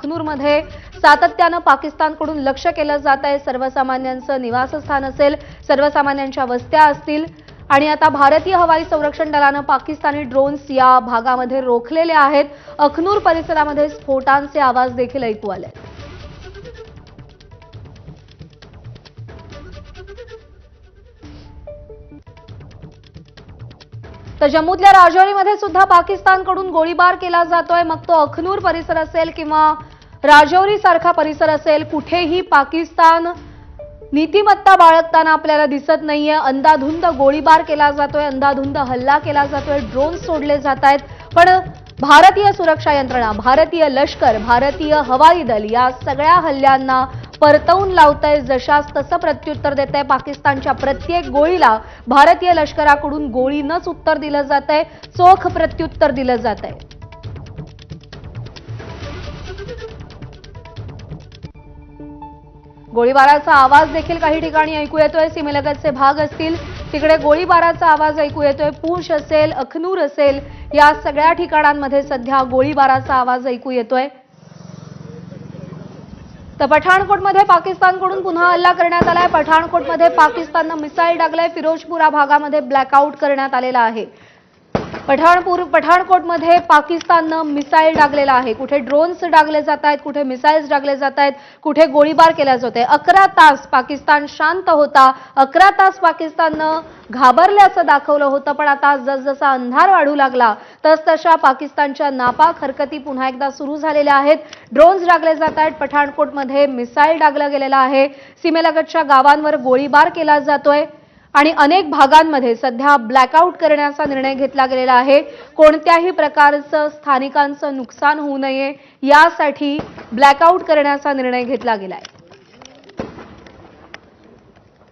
अखनूरमध्ये सातत्यानं पाकिस्तानकडून लक्ष्य केलं जात आहे। सर्वसामान्यांचं निवासस्थान असेल, सर्वसामान्यांच्या वस्त्या असतील आणि आता भारतीय हवाई संरक्षण दलानं पाकिस्तानी ड्रोन्स या भागामध्ये रोखलेले आहेत। अखनूर परिसरामध्ये स्फोटांचे आवाज देखील ऐकू आले। तर जम्मूतल्या राजौरीमध्ये सुद्धा पाकिस्तानकडून गोळीबार केला जातोय। मग तो अखनूर परिसर असेल किंवा राजौरी सारखा परिसर असेल, कुठेही पाकिस्तान नीतिमत्ता बाळगताना आपल्याला दिसत नाहीये। अंधाधुंद गोळीबार केला जातोय, अंधाधुंद हल्ला केला जातोय, ड्रोन सोडले जात आहेत। पण भारतीय सुरक्षा यंत्रणा, भारतीय लष्कर, भारतीय हवाई दल या सगळ्या हल्ल्यांना परतवून लावतंय, जशास तसं प्रत्युत्तर देतंय। पाकिस्तानच्या प्रत्येक गोळीला भारतीय लष्कराकडून गोळीनंच उत्तर दिलं जातंय, चोख प्रत्युत्तर दिलं जातंय। गोळीबाराचा आवाज देखील काही ठिकाणी ऐकू येतोय। सीमेलगतचे भाग असतील तिकडे गोळीबाराचा आवाज ऐकू येतोय। पूंछ असेल, अखनूर असेल, या सगळ्या ठिकाणांमध्ये सध्या गोळीबाराचा आवाज ऐकू येतोय। तर पठाणकोटमध्ये पाकिस्तानकडून पुन्हा हल्ला करण्यात आलाय। पठाणकोटमध्ये पाकिस्ताननं मिसाईल डागलाय। फिरोजपुरा भागामध्ये ब्लॅकआउट करण्यात आलेला आहे। पठाणकोटमध्ये पाकिस्ताननं मिसाईल डागलेला आहे। कुठे ड्रोन्स डागले जात आहेत, कुठे मिसाईल्स डागले जात आहेत, कुठे गोळीबार केला जातोय। 11 तास पाकिस्तान शांत होता, 11 तास पाकिस्ताननं घाबरल्याचं दाखवलं होतं। पण आता जसजसा अंधार वाढू लागला तसतशा पाकिस्तानच्या नापाक हरकती पुन्हा एकदा सुरू झालेल्या आहेत। ड्रोन्स डागले जात आहेत, पठाणकोटमध्ये मिसाईल डागला गेलेला आहे, सीमेलगतच्या गावांवर गोळीबार केला जातोय आणि अनेक भागांमध्ये सध्या ब्लॅकआउट करण्याचा निर्णय घेतला गेलेला आहे। कोणत्याही प्रकारचं स्थानिकांचं नुकसान होऊ नये यासाठी ब्लॅकआउट करण्याचा निर्णय घेतला गेलाय।